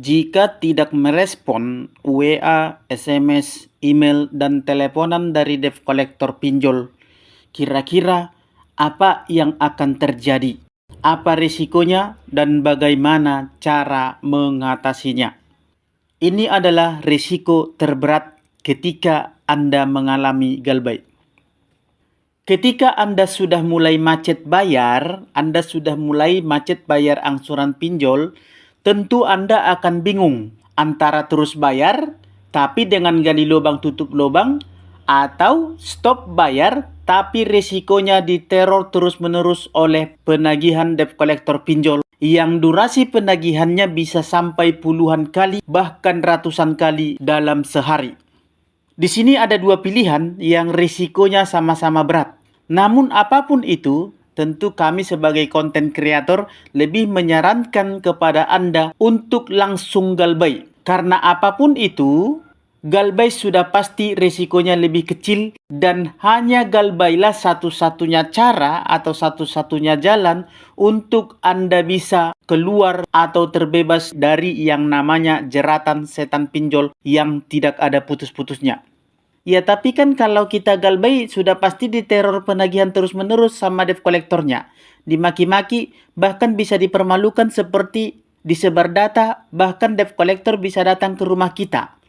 Jika tidak merespon WA, SMS, email, dan teleponan dari debt collector pinjol, kira-kira apa yang akan terjadi? Apa risikonya dan bagaimana cara mengatasinya? Ini adalah risiko terberat ketika Anda mengalami galbait. Ketika Anda sudah mulai macet bayar, Anda sudah mulai macet bayar angsuran pinjol, tentu Anda akan bingung antara terus bayar, tapi dengan gali lubang tutup lubang, atau stop bayar, tapi risikonya diteror terus-menerus oleh penagihan debt collector pinjol yang durasi penagihannya bisa sampai puluhan kali, bahkan ratusan kali dalam sehari. Di sini ada dua pilihan yang risikonya sama-sama berat. Namun apapun itu, tentu kami sebagai content creator lebih menyarankan kepada Anda untuk langsung galbait. Karena apapun itu, galbait sudah pasti risikonya lebih kecil dan hanya galbaitlah satu-satunya cara atau satu-satunya jalan untuk Anda bisa keluar atau terbebas dari yang namanya jeratan setan pinjol yang tidak ada putus-putusnya. Ya, tapi kan kalau kita galbait sudah pasti diteror penagihan terus-menerus sama debt collectornya. Dimaki-maki, bahkan bisa dipermalukan seperti disebar data, bahkan debt collector bisa datang ke rumah kita.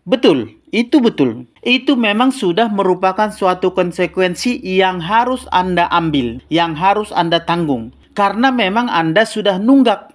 Betul, itu betul. Itu memang sudah merupakan suatu konsekuensi yang harus Anda ambil, yang harus Anda tanggung. Karena memang Anda sudah nunggak.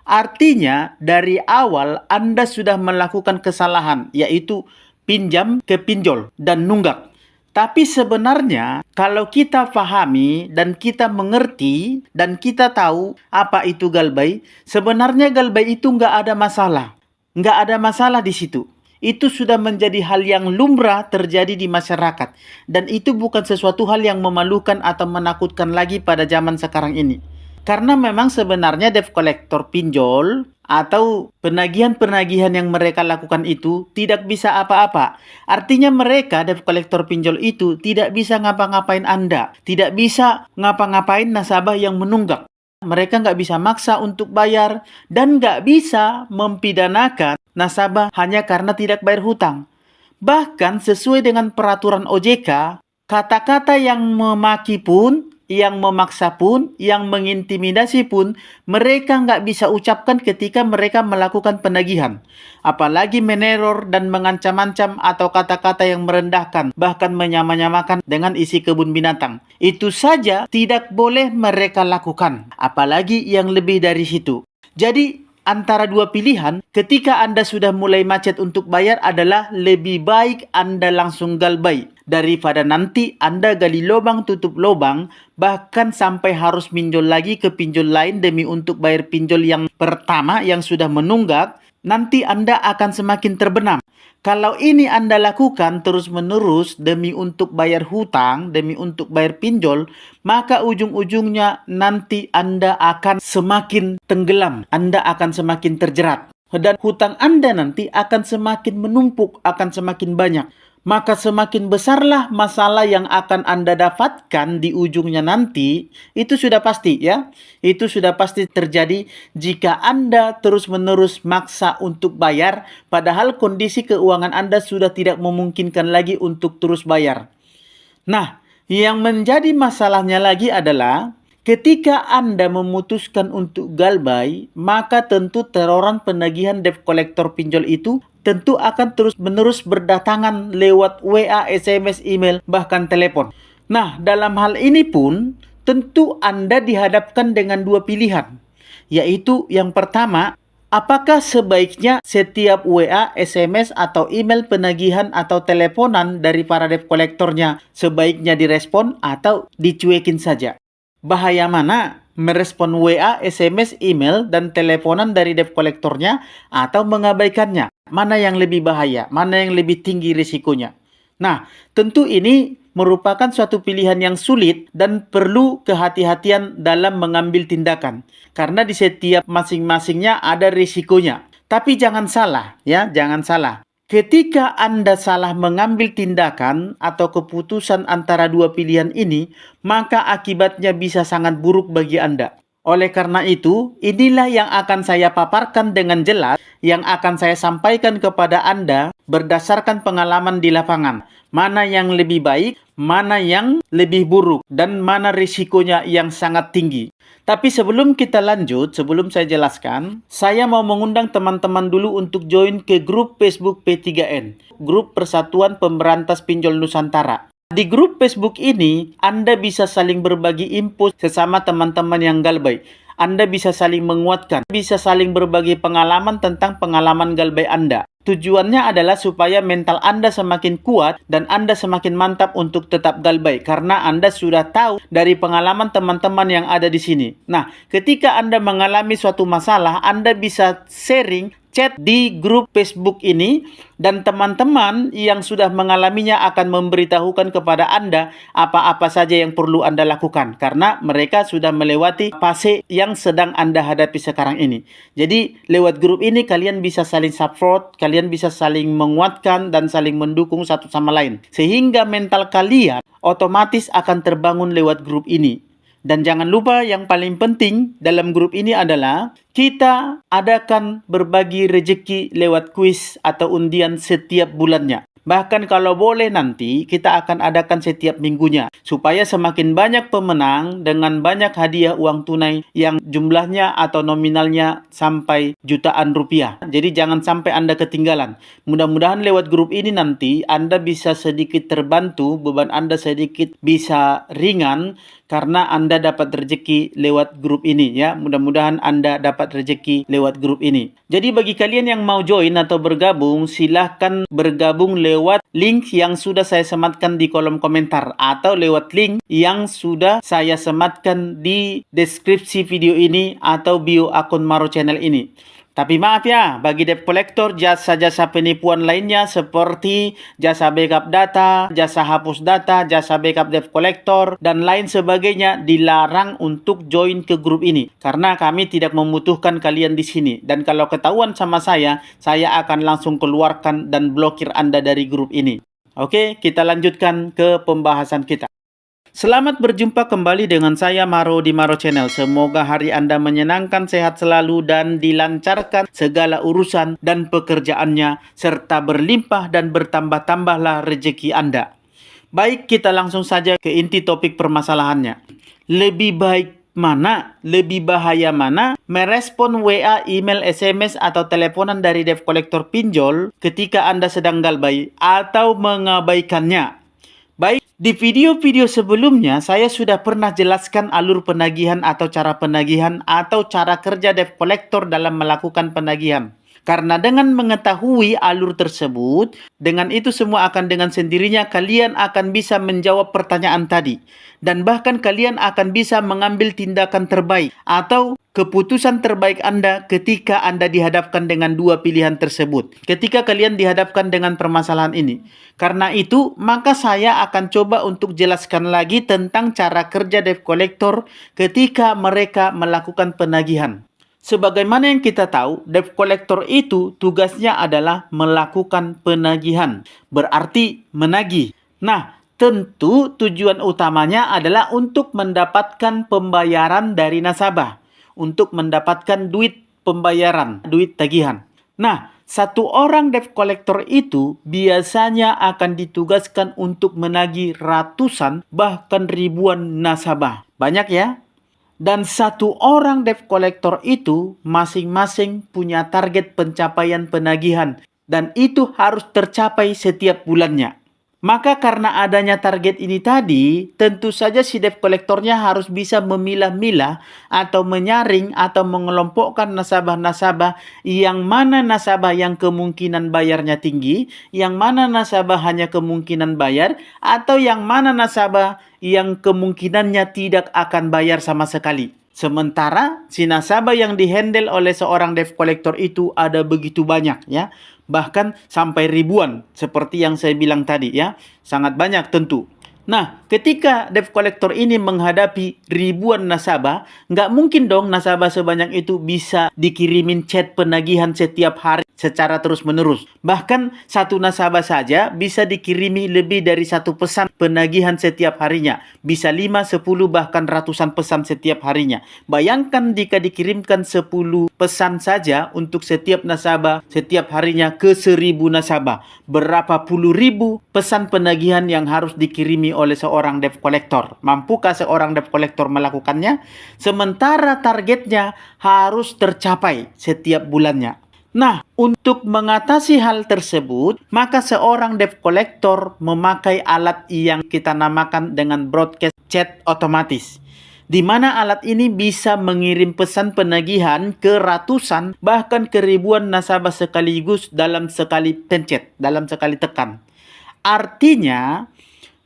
Artinya, dari awal Anda sudah melakukan kesalahan, yaitu pinjam ke pinjol dan nunggak. Tapi sebenarnya, kalau kita pahami dan kita mengerti dan kita tahu apa itu galbait, sebenarnya galbait itu nggak ada masalah. Nggak ada masalah di situ. Itu sudah menjadi hal yang lumrah terjadi di masyarakat. Dan itu bukan sesuatu hal yang memalukan atau menakutkan lagi pada zaman sekarang ini. Karena memang sebenarnya debt collector pinjol atau penagihan-penagihan yang mereka lakukan itu tidak bisa apa-apa. Artinya mereka, debt collector pinjol itu, tidak bisa ngapa-ngapain Anda. Tidak bisa ngapa-ngapain nasabah yang menunggak. Mereka nggak bisa maksa untuk bayar dan nggak bisa mempidanakan nasabah hanya karena tidak bayar hutang. Bahkan sesuai dengan peraturan OJK, kata-kata yang memaki pun, yang memaksa pun, yang mengintimidasi pun, mereka nggak bisa ucapkan ketika mereka melakukan penagihan. Apalagi meneror dan mengancam-ancam atau kata-kata yang merendahkan, bahkan menyamanyamakan dengan isi kebun binatang. Itu saja tidak boleh mereka lakukan, apalagi yang lebih dari situ. Jadi, antara dua pilihan, ketika Anda sudah mulai macet untuk bayar adalah lebih baik Anda langsung galbait daripada nanti Anda gali lubang tutup lubang, bahkan sampai harus minjol lagi ke pinjol lain demi untuk bayar pinjol yang pertama yang sudah menunggak. Nanti Anda akan semakin terbenam. Kalau ini Anda lakukan terus-menerus demi untuk bayar hutang, demi untuk bayar pinjol, maka ujung-ujungnya nanti Anda akan semakin tenggelam. Anda akan semakin terjerat. Dan hutang Anda nanti akan semakin menumpuk, akan semakin banyak. Maka semakin besarlah masalah yang akan Anda dapatkan di ujungnya nanti. Itu sudah pasti ya. Itu sudah pasti terjadi jika Anda terus-menerus maksa untuk bayar, padahal kondisi keuangan Anda sudah tidak memungkinkan lagi untuk terus bayar. Nah, yang menjadi masalahnya lagi adalah ketika Anda memutuskan untuk galbait, maka tentu teroran penagihan debt collector pinjol itu tentu akan terus-menerus berdatangan lewat WA, SMS, email, bahkan telepon. Nah, dalam hal ini pun tentu Anda dihadapkan dengan dua pilihan. Yaitu yang pertama, apakah sebaiknya setiap WA, SMS, atau email penagihan atau teleponan dari para debt collectornya sebaiknya direspon atau dicuekin saja? Bahaya mana? Merespon WA, SMS, email, dan teleponan dari debt collectornya atau mengabaikannya? Mana yang lebih bahaya? Mana yang lebih tinggi risikonya? Nah, tentu ini merupakan suatu pilihan yang sulit dan perlu kehati-hatian dalam mengambil tindakan. Karena di setiap masing-masingnya ada risikonya. Tapi jangan salah, ya, jangan salah. Ketika Anda salah mengambil tindakan atau keputusan antara dua pilihan ini, maka akibatnya bisa sangat buruk bagi Anda. Oleh karena itu, inilah yang akan saya paparkan dengan jelas, yang akan saya sampaikan kepada Anda berdasarkan pengalaman di lapangan. Mana yang lebih baik, mana yang lebih buruk, dan mana risikonya yang sangat tinggi. Tapi sebelum kita lanjut, sebelum saya jelaskan, saya mau mengundang teman-teman dulu untuk join ke grup Facebook P3N, Grup Persatuan Pemberantas Pinjol Nusantara. Di grup Facebook ini, Anda bisa saling berbagi info sesama teman-teman yang galbay. Anda bisa saling menguatkan, bisa saling berbagi pengalaman tentang pengalaman galbay Anda. Tujuannya adalah supaya mental Anda semakin kuat dan Anda semakin mantap untuk tetap galbay. Karena Anda sudah tahu dari pengalaman teman-teman yang ada di sini. Nah, ketika Anda mengalami suatu masalah, Anda bisa sharing, chat di grup Facebook ini, dan teman-teman yang sudah mengalaminya akan memberitahukan kepada Anda apa-apa saja yang perlu Anda lakukan karena mereka sudah melewati fase yang sedang Anda hadapi sekarang ini. Jadi lewat grup ini kalian bisa saling support, kalian bisa saling menguatkan dan saling mendukung satu sama lain sehingga mental kalian otomatis akan terbangun lewat grup ini. Dan jangan lupa yang paling penting dalam grup ini adalah kita adakan berbagi rezeki lewat kuis atau undian setiap bulannya. Bahkan kalau boleh nanti kita akan adakan setiap minggunya supaya semakin banyak pemenang dengan banyak hadiah uang tunai yang jumlahnya atau nominalnya sampai jutaan rupiah. Jadi jangan sampai Anda ketinggalan. Mudah-mudahan lewat grup ini nanti Anda bisa sedikit terbantu, beban Anda sedikit bisa ringan karena Anda dapat rezeki lewat grup ini ya. Mudah-mudahan Anda dapat rezeki lewat grup ini. Jadi bagi kalian yang mau join atau bergabung, silahkan bergabung lewat link yang sudah saya sematkan di kolom komentar atau lewat link yang sudah saya sematkan di deskripsi video ini atau bio akun Maro Channel ini. Tapi maaf ya, bagi debt collector, jasa-jasa penipuan lainnya seperti jasa backup data, jasa hapus data, jasa backup debt collector, dan lain sebagainya dilarang untuk join ke grup ini. Karena kami tidak membutuhkan kalian di sini. Dan kalau ketahuan sama saya akan langsung keluarkan dan blokir Anda dari grup ini. Oke, kita lanjutkan ke pembahasan kita. Selamat berjumpa kembali dengan saya Maro di Maro Channel. Semoga hari Anda menyenangkan, sehat selalu, dan dilancarkan segala urusan dan pekerjaannya, serta berlimpah dan bertambah-tambahlah rezeki Anda. Baik, kita langsung saja ke inti topik permasalahannya. Lebih baik mana, lebih bahaya mana merespon WA, email, SMS, atau teleponan dari debt collector pinjol ketika Anda sedang galbay atau mengabaikannya? Baik, di video-video sebelumnya saya sudah pernah jelaskan alur penagihan atau cara penagihan atau cara kerja debt collector dalam melakukan penagihan. Karena dengan mengetahui alur tersebut, dengan itu semua akan dengan sendirinya kalian akan bisa menjawab pertanyaan tadi. Dan bahkan kalian akan bisa mengambil tindakan terbaik atau keputusan terbaik Anda ketika Anda dihadapkan dengan dua pilihan tersebut. Ketika kalian dihadapkan dengan permasalahan ini. Karena itu, maka saya akan coba untuk jelaskan lagi tentang cara kerja debt collector ketika mereka melakukan penagihan. Sebagaimana yang kita tahu, debt collector itu tugasnya adalah melakukan penagihan. Berarti menagih. Nah, tentu tujuan utamanya adalah untuk mendapatkan pembayaran dari nasabah. Untuk mendapatkan duit pembayaran, duit tagihan. Nah, satu orang debt collector itu biasanya akan ditugaskan untuk menagih ratusan bahkan ribuan nasabah. Banyak ya? Dan satu orang debt collector itu masing-masing punya target pencapaian penagihan. Dan itu harus tercapai setiap bulannya. Maka karena adanya target ini tadi, tentu saja si debt collectornya harus bisa memilah-milah atau menyaring atau mengelompokkan nasabah-nasabah yang mana nasabah yang kemungkinan bayarnya tinggi, yang mana nasabah hanya kemungkinan bayar, atau yang mana nasabah yang kemungkinannya tidak akan bayar sama sekali. Sementara si nasabah yang dihandle oleh seorang debt collector itu ada begitu banyak ya. Bahkan sampai ribuan seperti yang saya bilang tadi ya. Sangat banyak tentu. Nah, ketika debt collector ini menghadapi ribuan nasabah, nggak mungkin dong nasabah sebanyak itu bisa dikirimin chat penagihan setiap hari secara terus-menerus. Bahkan satu nasabah saja bisa dikirimi lebih dari satu pesan penagihan setiap harinya. Bisa 5, 10, bahkan ratusan pesan setiap harinya. Bayangkan jika dikirimkan 10 pesan saja untuk setiap nasabah setiap harinya ke 1.000 nasabah. Berapa puluh ribu pesan penagihan yang harus dikirimi oleh seorang debt collector. Mampukah seorang debt collector melakukannya? Sementara targetnya harus tercapai setiap bulannya. Nah, untuk mengatasi hal tersebut, maka seorang debt collector memakai alat yang kita namakan dengan broadcast chat otomatis, di mana alat ini bisa mengirim pesan penagihan ke ratusan bahkan ke ribuan nasabah sekaligus dalam sekali pencet, dalam sekali tekan. Artinya,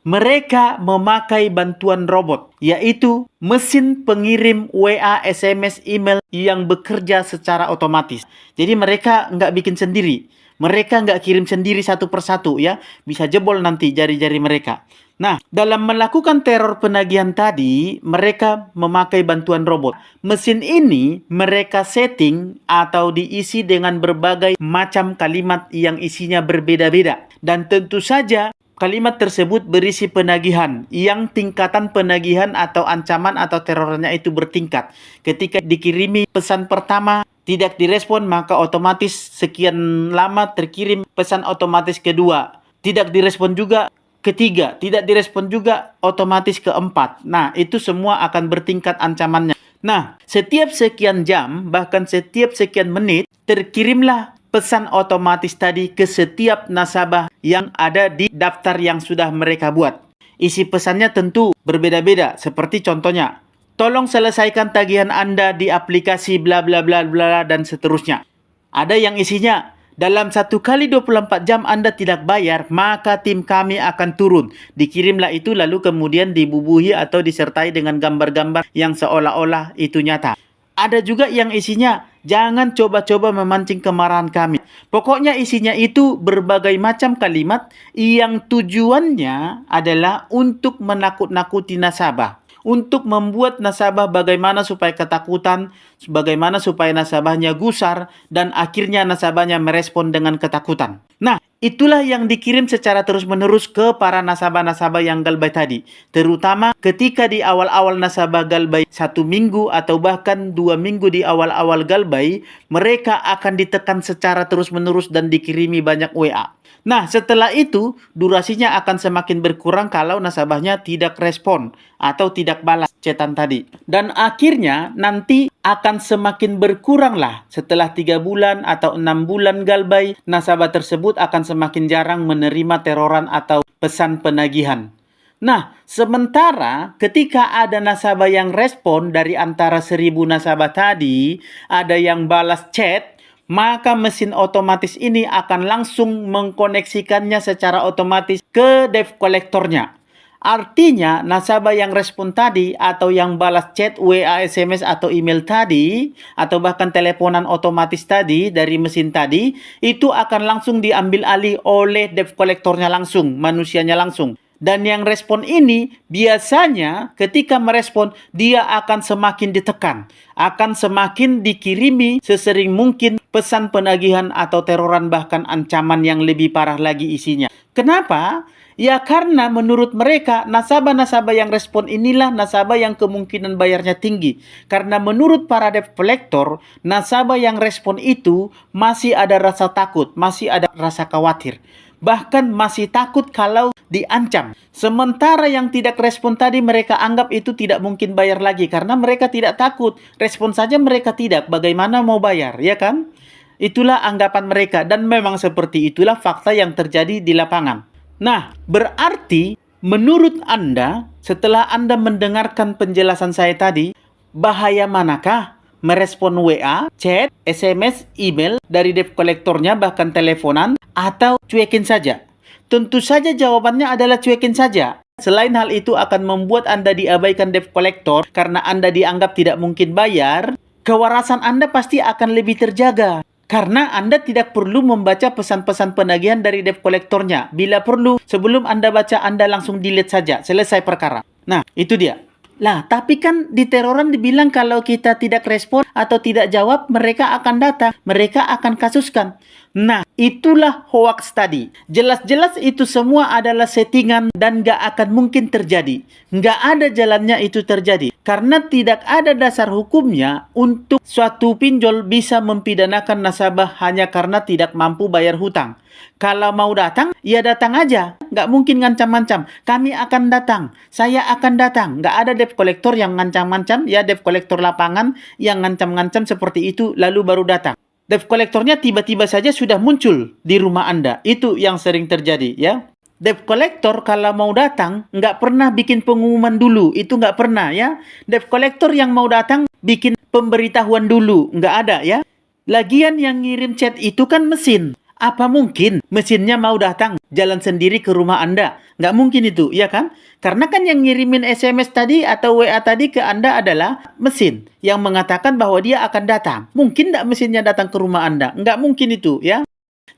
mereka memakai bantuan robot, yaitu mesin pengirim WA, SMS, email yang bekerja secara otomatis. Jadi mereka nggak bikin sendiri. Mereka nggak kirim sendiri satu persatu ya. Bisa jebol nanti jari-jari mereka. Nah, dalam melakukan teror penagihan tadi, mereka memakai bantuan robot. Mesin ini mereka setting atau diisi dengan berbagai macam kalimat yang isinya berbeda-beda. Dan tentu saja kalimat tersebut berisi penagihan yang tingkatan penagihan atau ancaman atau terornya itu bertingkat. Ketika dikirimi pesan pertama tidak direspon, maka otomatis sekian lama terkirim pesan otomatis kedua. Tidak direspon juga ketiga, tidak direspon juga otomatis keempat. Nah, itu semua akan bertingkat ancamannya. Nah, setiap sekian jam, bahkan setiap sekian menit, terkirimlah pesan otomatis tadi ke setiap nasabah yang ada di daftar yang sudah mereka buat. Isi pesannya tentu berbeda-beda, seperti contohnya, tolong selesaikan tagihan Anda di aplikasi bla bla bla bla dan seterusnya. Ada yang isinya, dalam 1 kali 24 jam Anda tidak bayar, maka tim kami akan turun. Dikirimlah itu lalu kemudian dibubuhi atau disertai dengan gambar-gambar yang seolah-olah itu nyata. Ada juga yang isinya, jangan coba-coba memancing kemarahan kami. Pokoknya isinya itu berbagai macam kalimat yang tujuannya adalah untuk menakut-nakuti nasabah. Untuk membuat nasabah bagaimana supaya ketakutan, bagaimana supaya nasabahnya gusar, dan akhirnya nasabahnya merespon dengan ketakutan. Nah, itulah yang dikirim secara terus-menerus ke para nasabah-nasabah yang galbay tadi. Terutama ketika di awal-awal nasabah galbay 1 minggu atau bahkan 2 minggu di awal-awal galbay, mereka akan ditekan secara terus-menerus dan dikirimi banyak WA. Nah, setelah itu, durasinya akan semakin berkurang kalau nasabahnya tidak respon atau tidak balas chatan tadi. Dan akhirnya nanti akan semakin berkuranglah setelah 3 bulan atau 6 bulan galbay, nasabah tersebut akan semakin jarang menerima teroran atau pesan penagihan. Nah, sementara ketika ada nasabah yang respon dari antara 1.000 nasabah tadi, ada yang balas chat, maka mesin otomatis ini akan langsung mengkoneksikannya secara otomatis ke debt collectornya. Artinya, nasabah yang respon tadi atau yang balas chat, WA, SMS, atau email tadi, atau bahkan teleponan otomatis tadi dari mesin tadi, itu akan langsung diambil alih oleh debt collectornya langsung, manusianya langsung. Dan yang respon ini biasanya ketika merespon dia akan semakin ditekan, akan semakin dikirimi sesering mungkin pesan penagihan atau teroran bahkan ancaman yang lebih parah lagi isinya. Kenapa? Ya karena menurut mereka nasabah-nasabah yang respon inilah nasabah yang kemungkinan bayarnya tinggi. Karena menurut para debt collector, nasabah yang respon itu masih ada rasa takut, masih ada rasa khawatir. Bahkan masih takut kalau diancam. Sementara yang tidak respon tadi mereka anggap itu tidak mungkin bayar lagi karena mereka tidak takut. Respon saja mereka tidak, bagaimana mau bayar, ya kan? Itulah anggapan mereka dan memang seperti itulah fakta yang terjadi di lapangan. Nah, berarti menurut Anda, setelah Anda mendengarkan penjelasan saya tadi, bahaya manakah merespon WA, chat, SMS, email dari debt collectornya bahkan teleponan atau cuekin saja? Tentu saja jawabannya adalah cuekin saja. Selain hal itu akan membuat Anda diabaikan debt collector karena Anda dianggap tidak mungkin bayar, kewarasan Anda pasti akan lebih terjaga. Karena Anda tidak perlu membaca pesan-pesan penagihan dari debt kolektornya. Bila perlu, sebelum Anda baca, Anda langsung delete saja. Selesai perkara. Nah, itu dia. Lah, tapi kan di teroran dibilang kalau kita tidak respon atau tidak jawab, mereka akan datang. Mereka akan kasuskan. Nah, itulah hoax tadi. Jelas-jelas itu semua adalah settingan dan nggak akan mungkin terjadi. Nggak ada jalannya itu terjadi. Karena tidak ada dasar hukumnya untuk suatu pinjol bisa mempidanakan nasabah hanya karena tidak mampu bayar hutang. Kalau mau datang, ya datang aja. Nggak mungkin ngancam-ngancam. Kami akan datang. Saya akan datang. Nggak ada debt collector yang ngancam-ngancam. Ya, debt collector lapangan yang ngancam-ngancam seperti itu lalu baru datang. Debt collectornya tiba-tiba saja sudah muncul di rumah Anda. Itu yang sering terjadi, ya. Debt collector kalau mau datang, nggak pernah bikin pengumuman dulu. Itu nggak pernah, ya. Debt collector yang mau datang, bikin pemberitahuan dulu. Nggak ada, ya. Lagian yang ngirim chat itu kan mesin. Apa mungkin mesinnya mau datang jalan sendiri ke rumah Anda? Nggak mungkin itu, ya kan? Karena kan yang ngirimin SMS tadi atau WA tadi ke Anda adalah mesin yang mengatakan bahwa dia akan datang. Mungkin nggak mesinnya datang ke rumah Anda? Nggak mungkin itu, ya.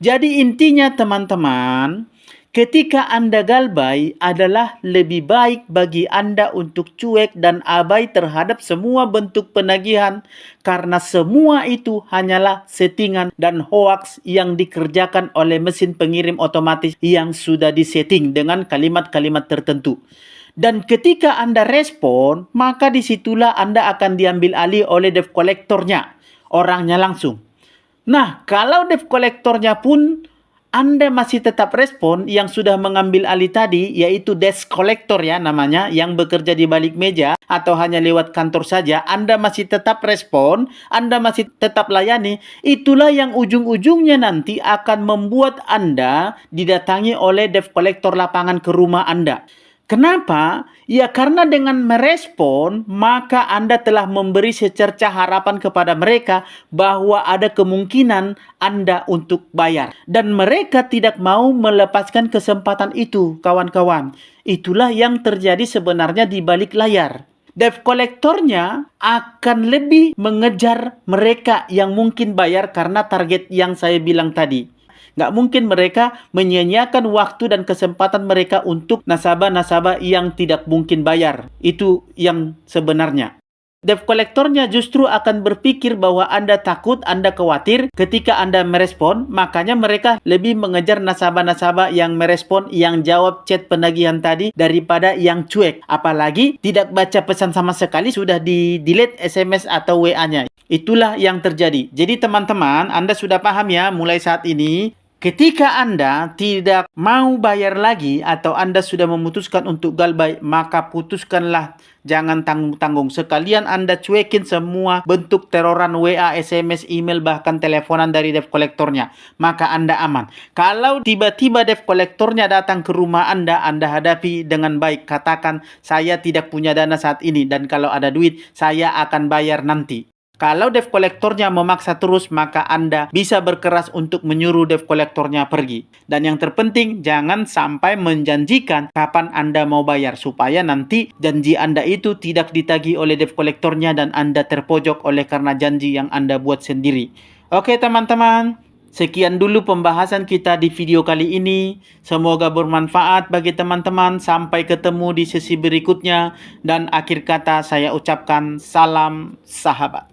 Jadi intinya teman-teman, ketika Anda galbay adalah lebih baik bagi Anda untuk cuek dan abai terhadap semua bentuk penagihan karena semua itu hanyalah settingan dan hoaks yang dikerjakan oleh mesin pengirim otomatis yang sudah disetting dengan kalimat-kalimat tertentu. Dan ketika Anda respon, maka disitulah Anda akan diambil alih oleh debt collectornya, orangnya langsung. Nah, kalau debt kolektornya pun Anda masih tetap respon yang sudah mengambil alih tadi, yaitu desk collector ya namanya, yang bekerja di balik meja atau hanya lewat kantor saja, Anda masih tetap respon, Anda masih tetap layani, itulah yang ujung-ujungnya nanti akan membuat Anda didatangi oleh debt collector lapangan ke rumah Anda. Kenapa? Ya karena dengan merespon, maka Anda telah memberi secercah harapan kepada mereka bahwa ada kemungkinan Anda untuk bayar. Dan mereka tidak mau melepaskan kesempatan itu, kawan-kawan. Itulah yang terjadi sebenarnya di balik layar. Debt kolektornya akan lebih mengejar mereka yang mungkin bayar karena target yang saya bilang tadi. Nggak mungkin mereka menyia-nyiakan waktu dan kesempatan mereka untuk nasabah-nasabah yang tidak mungkin bayar. Itu yang sebenarnya. Debt kolektornya justru akan berpikir bahwa Anda takut, Anda khawatir ketika Anda merespon, makanya mereka lebih mengejar nasabah-nasabah yang merespon, yang jawab chat penagihan tadi daripada yang cuek. Apalagi tidak baca pesan sama sekali, sudah di-delete SMS atau WA-nya. Itulah yang terjadi. Jadi teman-teman, Anda sudah paham ya mulai saat ini. Ketika Anda tidak mau bayar lagi atau Anda sudah memutuskan untuk galbay, maka putuskanlah, jangan tanggung-tanggung. Sekalian Anda cuekin semua bentuk teroran WA, SMS, email, bahkan teleponan dari debt kolektornya. Maka Anda aman. Kalau tiba-tiba debt kolektornya datang ke rumah Anda hadapi dengan baik. Katakan, saya tidak punya dana saat ini dan kalau ada duit, saya akan bayar nanti. Kalau debt kolektornya memaksa terus, maka Anda bisa berkeras untuk menyuruh debt kolektornya pergi. Dan yang terpenting, jangan sampai menjanjikan kapan Anda mau bayar, supaya nanti janji Anda itu tidak ditagih oleh debt kolektornya dan Anda terpojok oleh karena janji yang Anda buat sendiri. Oke teman-teman, sekian dulu pembahasan kita di video kali ini. Semoga bermanfaat bagi teman-teman. Sampai ketemu di sesi berikutnya. Dan akhir kata saya ucapkan salam sahabat.